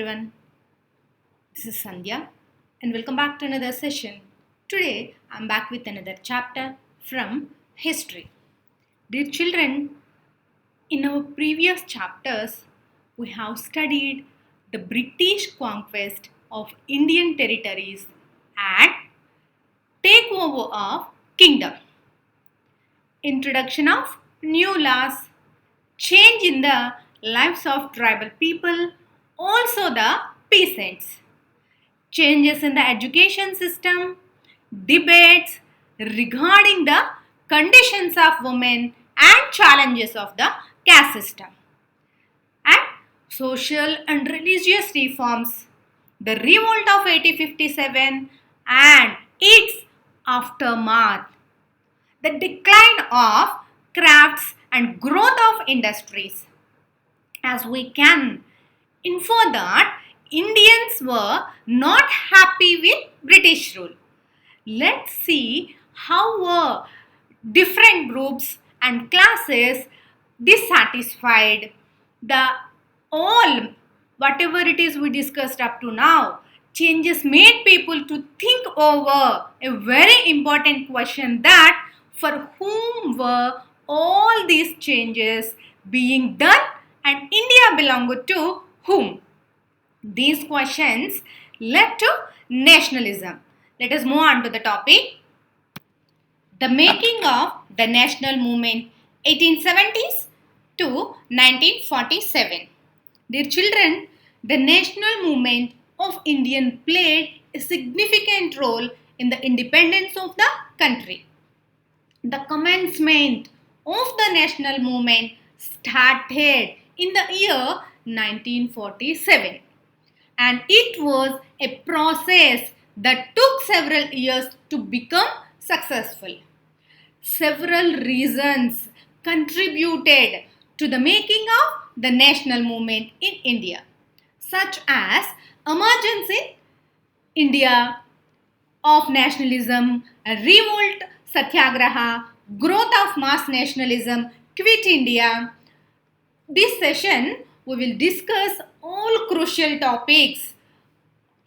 everyone, this is Sandhya and welcome back to another session. Today I'm back with another chapter from history. Dear children, in our previous chapters we have studied the British conquest of Indian territories and takeover of kingdom, introduction of new laws, change in the lives of tribal people, also the peasants, changes in the education system, debates regarding the conditions of women and challenges of the caste system, and social and religious reforms, the revolt of 1857 and its aftermath, the decline of crafts and growth of industries. As we can infer that Indians were not happy with British rule. Let's see how were different groups and classes dissatisfied. The all whatever it is we discussed up to now, changes made people to think over a very important question, that for whom were all these changes being done and India belonged to whom? These questions led to nationalism. Let us move on to the topic. The making of the national movement 1870s to 1947. Dear children, the national movement of India played a significant role in the independence of the country. The commencement of the national movement started in the year 1947, and it was a process that took several years to become successful. Several reasons contributed to the making of the national movement in India, such as emergence in India of nationalism, a revolt, satyagraha, growth of mass nationalism, quit India. This session we will discuss all crucial topics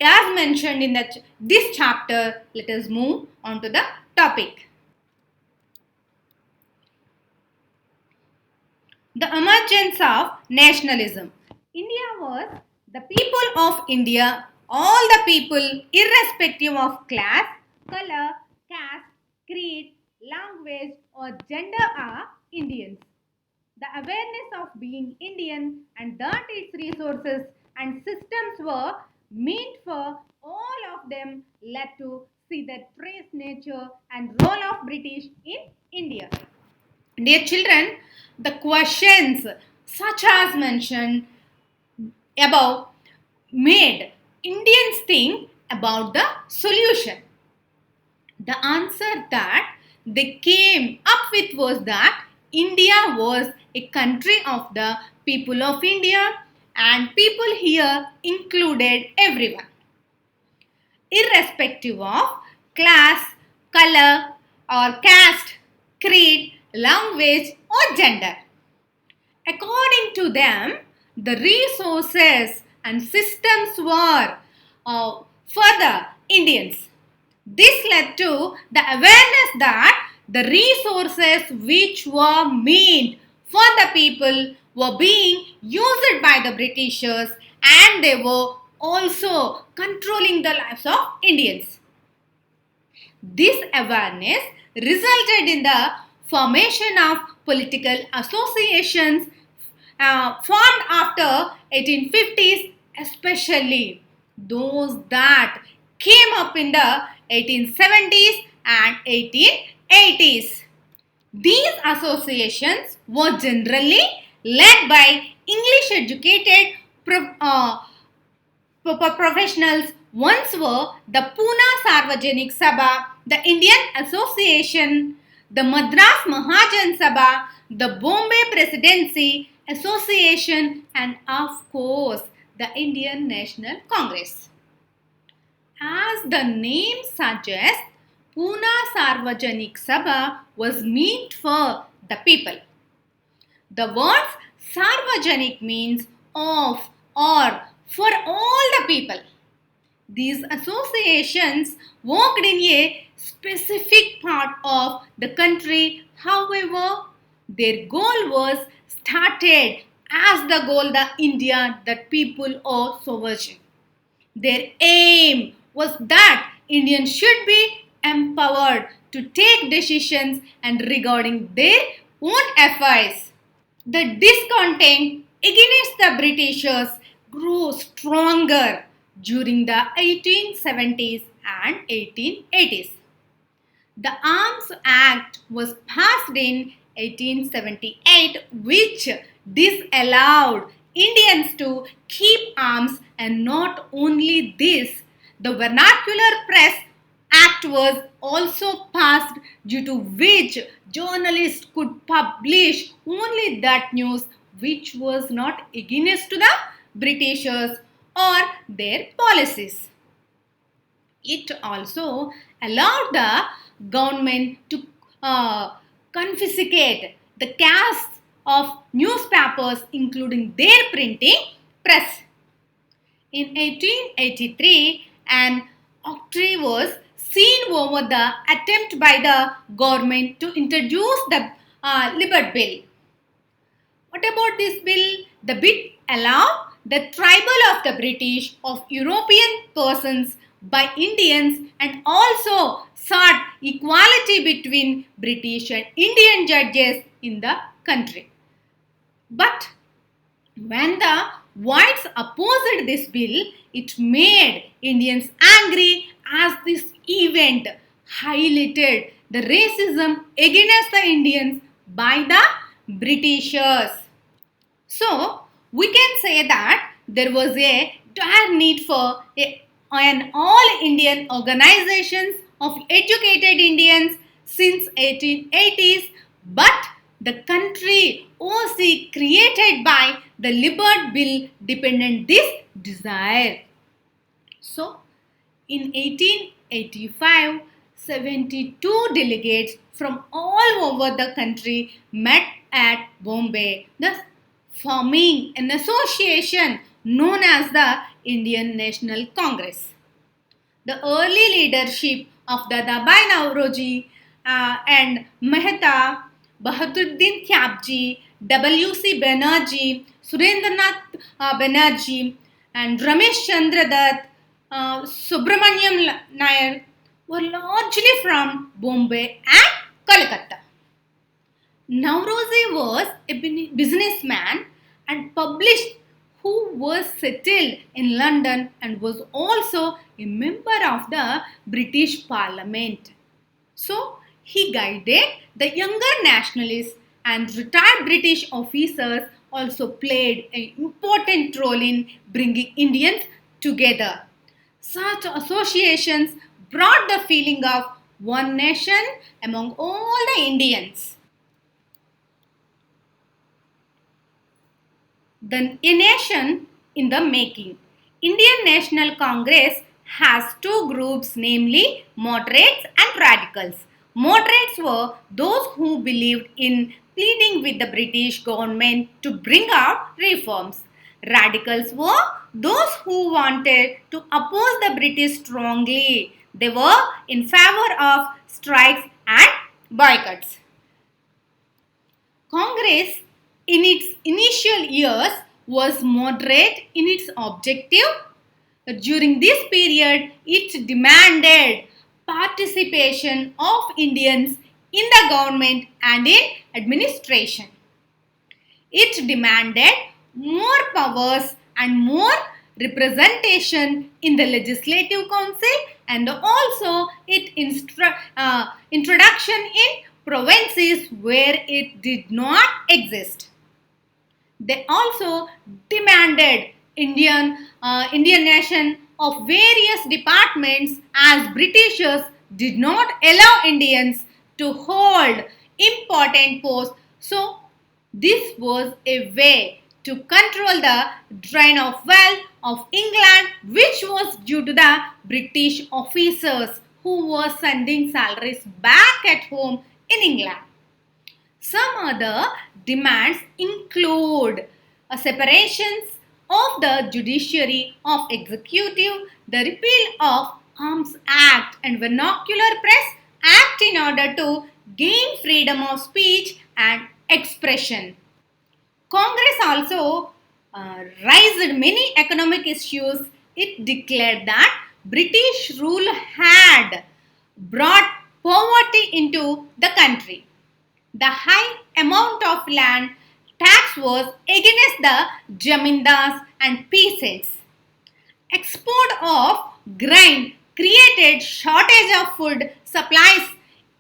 as mentioned in this chapter. Let us move on to the topic. The emergence of nationalism. India was the people of India. All the people, irrespective of class, color, caste, creed, language or gender, are Indians. The awareness of being Indian and that its resources and systems were meant for all of them led to see the trace nature and role of British in India. Dear children, the questions such as mentioned above made Indians think about the solution. The answer that they came up with was that India was a country of the people of India, and people here included everyone, irrespective of class, color or caste, creed, language or gender. According to them, the resources and systems were for the Indians. This led to the awareness that the resources which were meant for the people were being used by the Britishers, and they were also controlling the lives of Indians. This awareness resulted in the formation of political associations formed after 1850s, especially those that came up in the 1870s and 1880s. These associations were generally led by English educated professionals. Once were the Pune Sarvajanik Sabha, the Indian Association, the Madras Mahajan Sabha, the Bombay Presidency Association, and of course the Indian National Congress. As the name suggests, Pune Sarvajanik Sabha was meant for the people. The word Sarvajanik means of or for all the people. These associations worked in a specific part of the country. However, their goal was started as the goal the India that people are sovereign. Their aim was that Indians should be empowered to take decisions and regarding their own affairs. The discontent against the Britishers grew stronger during the 1870s and 1880s. The Arms Act was passed in 1878, which disallowed Indians to keep arms, and not only this, the Vernacular Press Act was also passed, due to which journalists could publish only that news which was not against to the Britishers or their policies. It also allowed the government to confiscate the cash of newspapers, including their printing press. In 1883, an octroi was seen over the attempt by the government to introduce the Libet Bill. What about this bill? The bill allowed the tribal of the British of European persons by Indians, and also sought equality between British and Indian judges in the country. But when the whites opposed this bill, it made Indians angry, as this event highlighted the racism against the Indians by the Britishers. So, we can say that there was a dire need for an all Indian organizations of educated Indians since 1880s, but the country OC created by the Libet Bill depended this desire. So, in 1885, 72 delegates from all over the country met at Bombay, thus forming an association known as the Indian National Congress. The early leadership of the Dabai Nauroji and Mehta, Bahaduddin Tyabji, W.C. Banerjee, Surendranath Banerjee, and Ramesh Chandra Dutt, Subramaniam Nair were largely from Bombay and Calcutta. Nauroji was a businessman and published who was settled in London and was also a member of the British Parliament. So, he guided the younger nationalists, and retired British officers also played an important role in bringing Indians together. Such associations brought the feeling of one nation among all the Indians. A nation in the making. Indian National Congress has two groups, namely moderates and radicals. Moderates were those who believed in pleading with the British government to bring out reforms. Radicals were those who wanted to oppose the British strongly. They were in favor of strikes and boycotts. Congress in its initial years was moderate in its objective. During this period, it demanded participation of Indians in the government and in administration. It demanded more powers and more representation in the legislative council, and also introduction in provinces where it did not exist. They also demanded Indian nation of various departments, as Britishers did not allow Indians to hold important posts. So, this was a way to control the drain of wealth of England, which was due to the British officers who were sending salaries back at home in England. Some other demands include separations of the judiciary, of executive, the repeal of Arms Act and Vernacular Press Act in order to gain freedom of speech and expression. Congress also raised many economic issues. It declared that British rule had brought poverty into the country. The high amount of land tax was against the jamindars and peasants. Export of grain created shortage of food supplies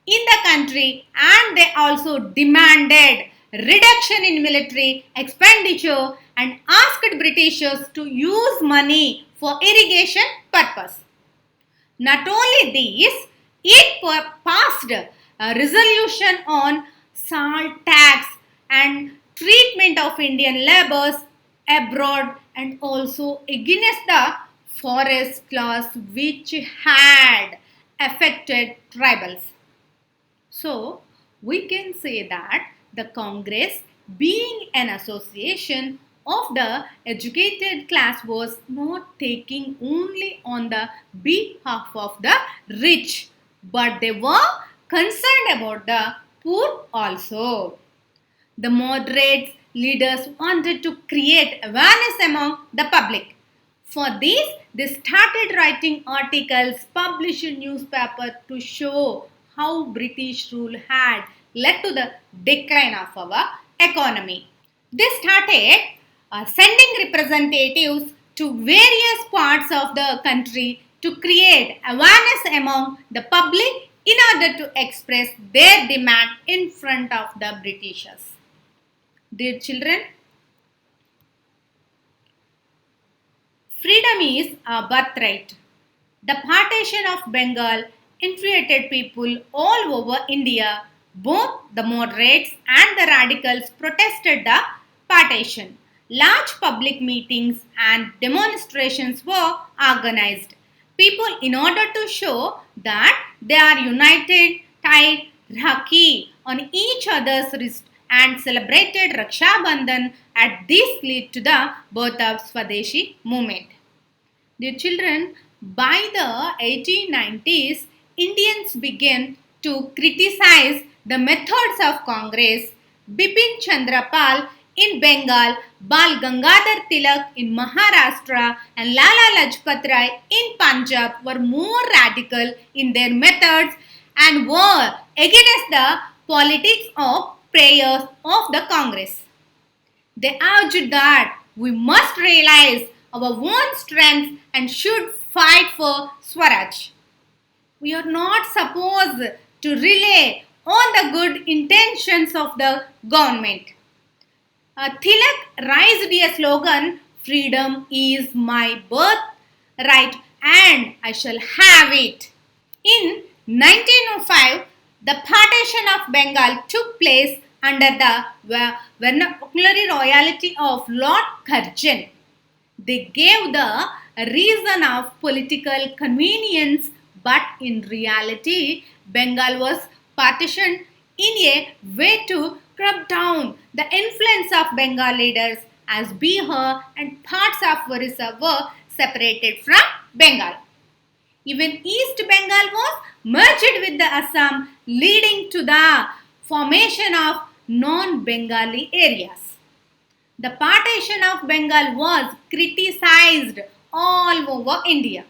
in the country, and they also demanded reduction in military expenditure and asked Britishers to use money for irrigation purpose. Not only this, it passed a resolution on salt tax and treatment of Indian laborers abroad, and also against the forest laws which had affected tribals. So, we can say that the Congress, being an association of the educated class, was not taking only on the behalf of the rich, but they were concerned about the poor also. The moderate leaders wanted to create awareness among the public. For this, they started writing articles, published in newspaper to show how British rule had led to the decline of our economy. They started sending representatives to various parts of the country to create awareness among the public in order to express their demand in front of the Britishers. Dear children, freedom is a birthright. The partition of Bengal infuriated people all over India. Both the moderates and the radicals protested the partition. Large public meetings and demonstrations were organized. People, in order to show that they are united, tied Rakhi on each other's wrist and celebrated Raksha Bandhan, and this led to the birth of Swadeshi movement. Dear children, by the 1890s, Indians began to criticize the methods of Congress. Bipin Chandra Pal in Bengal, Bal Gangadhar Tilak in Maharashtra, and Lala Lajpat Rai in Punjab were more radical in their methods and were against the politics of prayers of the Congress. They urged that we must realize our own strength and should fight for Swaraj. We are not supposed to rely on the good intentions of the government. Tilak raised a slogan, "Freedom is my birthright and I shall have it." In 1905, the partition of Bengal took place under the vernacular royalty of Lord Curzon. They gave the reason of political convenience, but in reality, Bengal was partitioned in a way to curb down the influence of Bengal leaders, as Bihar and parts of Orissa were separated from Bengal. Even East Bengal was merged with the Assam, leading to the formation of non-Bengali areas. The partition of Bengal was criticized all over India.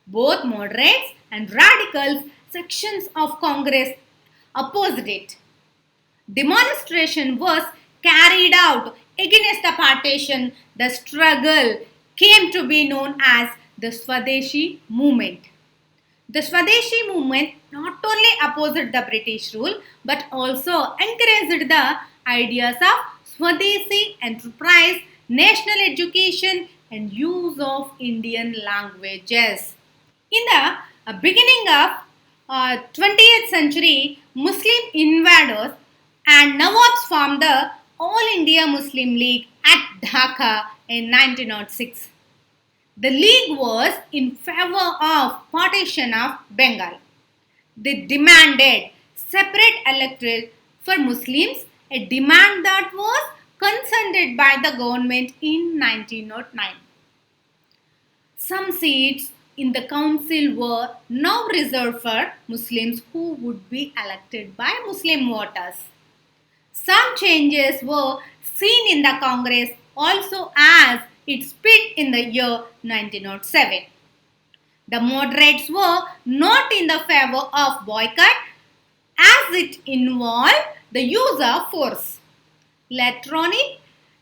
Both moderates and radicals sections of Congress opposed it. Demonstration was carried out against the partition. The struggle came to be known as the Swadeshi movement. The Swadeshi movement not only opposed the British rule but also encouraged the ideas of Swadeshi enterprise, national education, and use of Indian languages. In the beginning of 20th century, Muslim invaders and Nawabs formed the All India Muslim League at Dhaka in 1906. The league was in favor of partition of Bengal. They demanded separate electorate for Muslims, a demand that was consented by the government in 1909. Some seats in the council were now reserved for Muslims who would be elected by Muslim voters. Some changes were seen in the Congress also as it split in the year 1907. The moderates were not in the favor of boycott as it involved the use of force. Later on,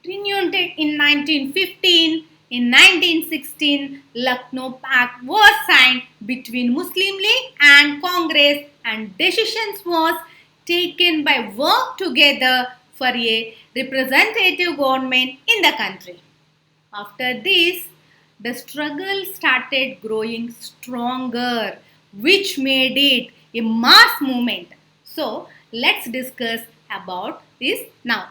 renewed in 1915. In 1916, Lucknow Pact was signed between Muslim League and Congress, and decisions was taken by work together for a representative government in the country. After this, the struggle started growing stronger, which made it a mass movement. So, let's discuss about this now.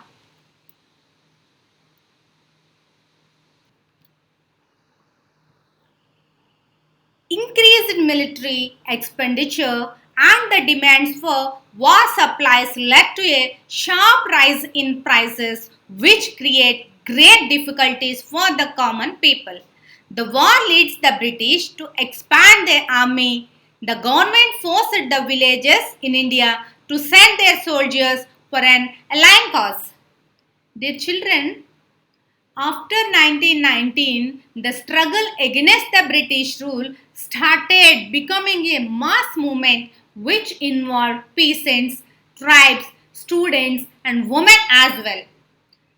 Increased military expenditure and the demands for war supplies led to a sharp rise in prices, which create great difficulties for the common people. The war leads the British to expand their army. The government forced the villages in India to send their soldiers for an allied cause. Dear children, after 1919, the struggle against the British rule started becoming a mass movement which involved peasants, tribes, students, and women as well.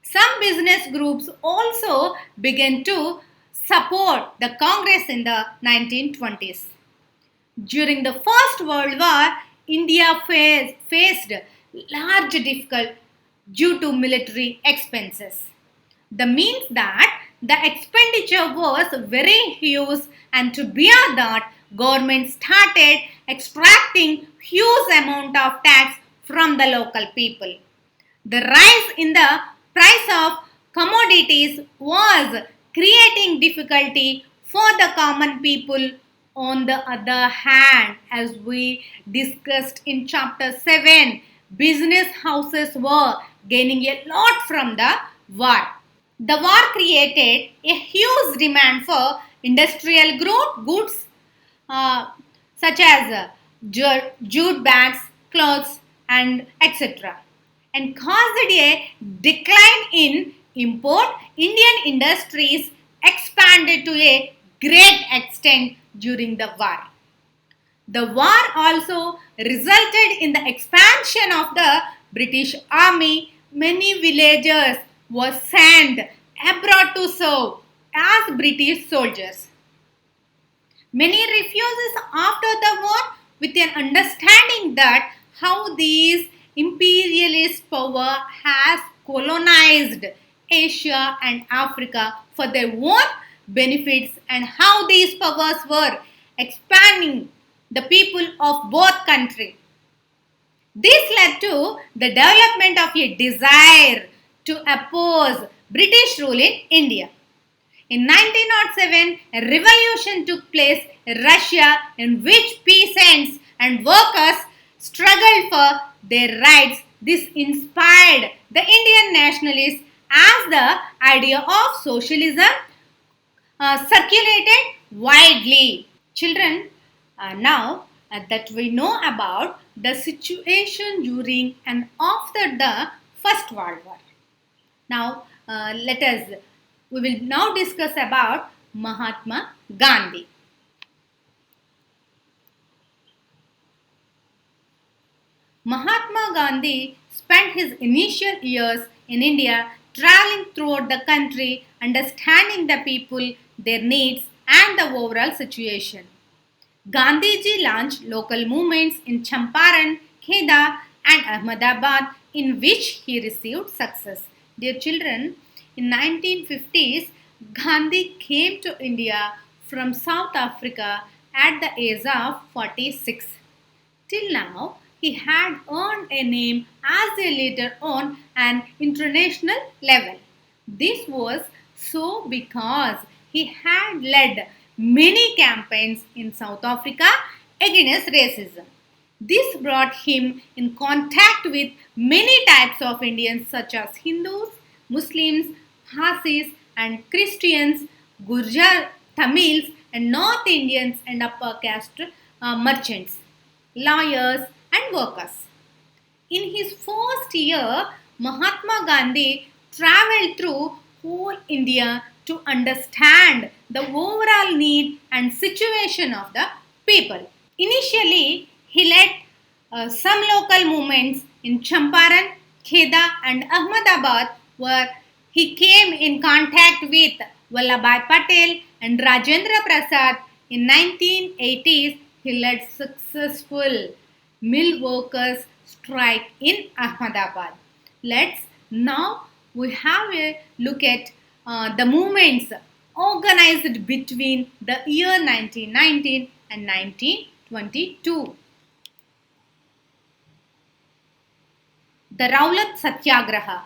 Some business groups also began to support the Congress in the 1920s. During the First World War, India faced large difficulty due to military expenses. The means that the expenditure was very huge, and to bear that, government started extracting huge amount of tax from the local people. The rise in the price of commodities was creating difficulty for the common people. On the other hand, as we discussed in chapter 7, business houses were gaining a lot from the war. The war created a huge demand for industrial goods uh, such as jute bags, clothes, and etc. and caused a decline in import. Indian industries expanded to a great extent during the war. The war also resulted in the expansion of the British Army. Many villagers were sent abroad to serve as British soldiers. Many refuses after the war with an understanding that how these imperialist power has colonized Asia and Africa for their own benefits, and how these powers were expanding the people of both countries. This led to the development of a desire to oppose British rule in India. In 1907, a revolution took place in Russia in which peasants and workers struggled for their rights. This inspired the Indian nationalists as the idea of socialism circulated widely. Children, now that we know about the situation during and after the First World War. Now, we will now discuss about Mahatma Gandhi. Mahatma Gandhi spent his initial years in India traveling throughout the country, understanding the people, their needs, and the overall situation. Gandhiji launched local movements in Champaran, Kheda, and Ahmedabad, in which he received success. Dear children, in 1950s, Gandhi came to India from South Africa at the age of 46. Till now, he had earned a name as a leader on an international level. This was so because he had led many campaigns in South Africa against racism. This brought him in contact with many types of Indians such as Hindus, Muslims, Parsis and Christians, Gurjar, Tamils and North Indians and upper caste merchants, lawyers and workers. In his first year, Mahatma Gandhi traveled through whole India to understand the overall need and situation of the people. Initially, he led some local movements in Champaran, Kheda, and Ahmedabad, where he came in contact with Vallabhbhai Patel and Rajendra Prasad. In 1980s, he led successful mill workers strike in Ahmedabad. Let's now we have a look at the movements organized between the year 1919 and 1922. The Rowlatt Satyagraha.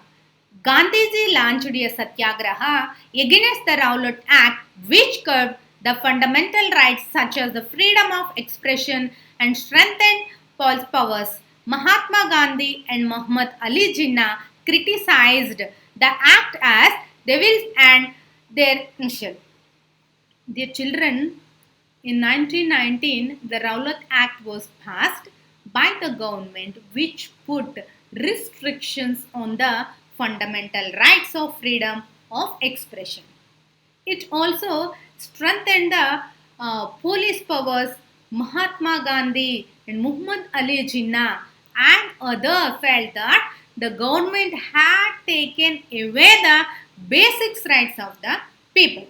Gandhiji launched a satyagraha against the Rowlatt Act, which curbed the fundamental rights such as the freedom of expression and strengthened police powers. Mahatma Gandhi and Muhammad Ali Jinnah criticized the act as devils and their initial. Dear children, in 1919, the Rowlatt Act was passed by the government, which put restrictions on the fundamental rights of freedom of expression. It also strengthened the police powers. Mahatma Gandhi and Muhammad Ali Jinnah and others felt that the government had taken away the basic rights of the people.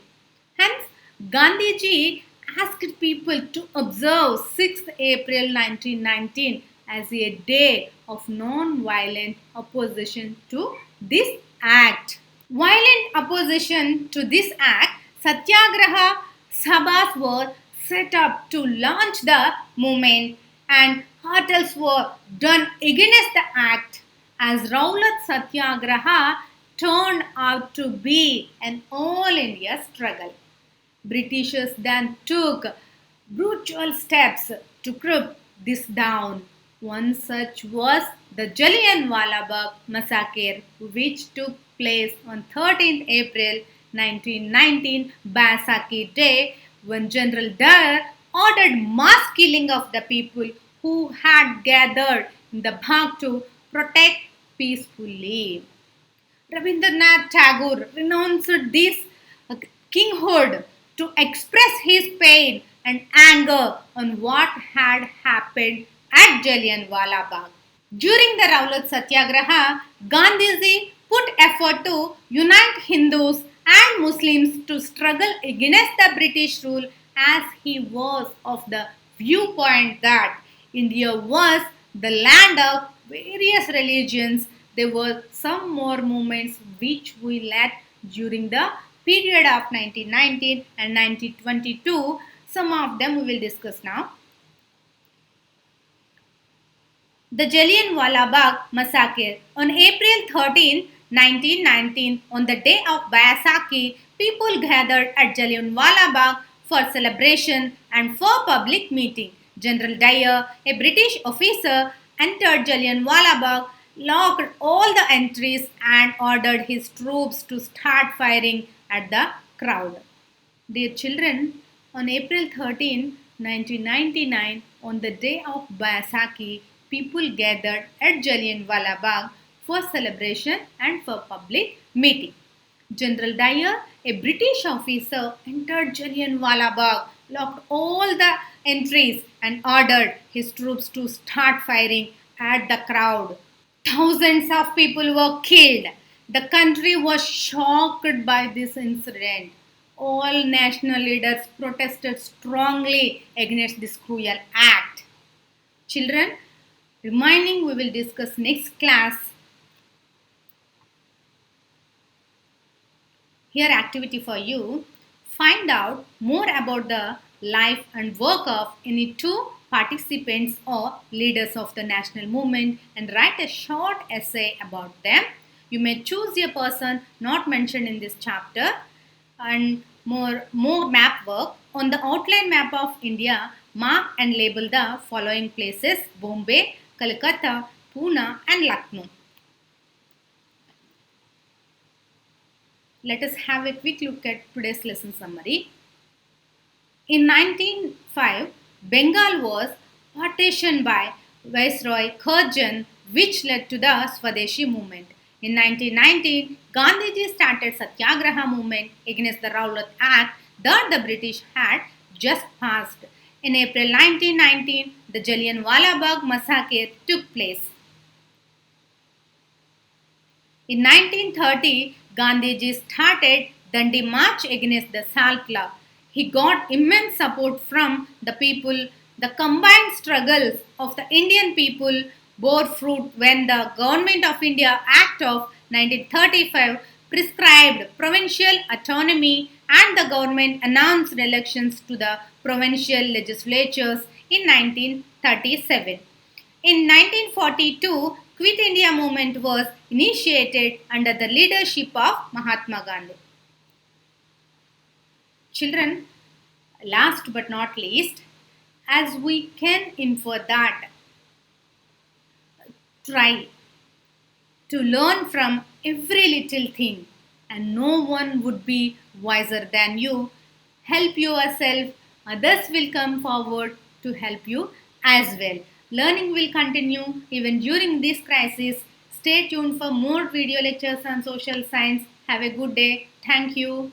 Hence, Gandhiji asked people to observe 6th April 1919 as a day of non-violent opposition to this act. Violent opposition to this act, Satyagraha Sabhas were set up to launch the movement and hurdles were done against the act as Rowlatt Satyagraha turned out to be an all India struggle. Britishers then took brutal steps to crimp this down. One such was the Jallianwala Bagh massacre, which took place on 13th April 1919, Baisakhi Day, when General Dyer ordered mass killing of the people who had gathered in the Bagh to protect peacefully. Rabindranath Tagore renounced this kinghood to express his pain and anger on what had happened at Jallianwala Bagh. During the Rowlatt Satyagraha, Gandhiji put effort to unite Hindus and Muslims to struggle against the British rule, as he was of the viewpoint that India was the land of various religions. There were some more movements which we led during the period of 1919 and 1922. Some of them we will discuss now. The Jallianwala Bagh massacre. On April 13, 1919, on the day of Baisakhi, people gathered at Jallianwala Bagh for celebration and for public meeting. General Dyer, a British officer, entered Jallianwala Bagh, locked all the entries and ordered his troops to start firing at the crowd. Dear children, on April 13, 1999, on the day of Baisakhi, people gathered at Jallianwala Bagh for celebration and for public meeting. General Dyer, a British officer, entered Jallianwala Bagh, locked all the entries and ordered his troops to start firing at the crowd. Thousands of people were killed. The country was shocked by this incident. All national leaders protested strongly against this cruel act. Children, remaining we will discuss next class. Here activity for you. Find out more about the life and work of any two participants or leaders of the national movement and write a short essay about them. You may choose a person not mentioned in this chapter and more map work. On the outline map of India, mark and label the following places: Bombay, Calcutta, Pune and Lucknow. Let us have a quick look at today's lesson summary. In 1905, Bengal was partitioned by Viceroy Curzon, which led to the Swadeshi movement. In 1919, Gandhiji started Satyagraha movement against the Rowlatt Act that the British had just passed. In April 1919, the Jallianwala Bagh massacre took place. In 1930, Gandhiji started Dandi March against the Saltla. He got immense support from the people. The combined struggles of the Indian people bore fruit when the Government of India Act of 1935 prescribed provincial autonomy and the government announced elections to the provincial legislatures in 1937. In 1942, Quit India movement was initiated under the leadership of Mahatma Gandhi. Children, last but not least, as we can infer that, try to learn from every little thing and no one would be wiser than you. Help yourself, others will come forward to help you as well. Learning will continue even during this crisis. Stay tuned for more video lectures on social science. Have a good day. Thank you.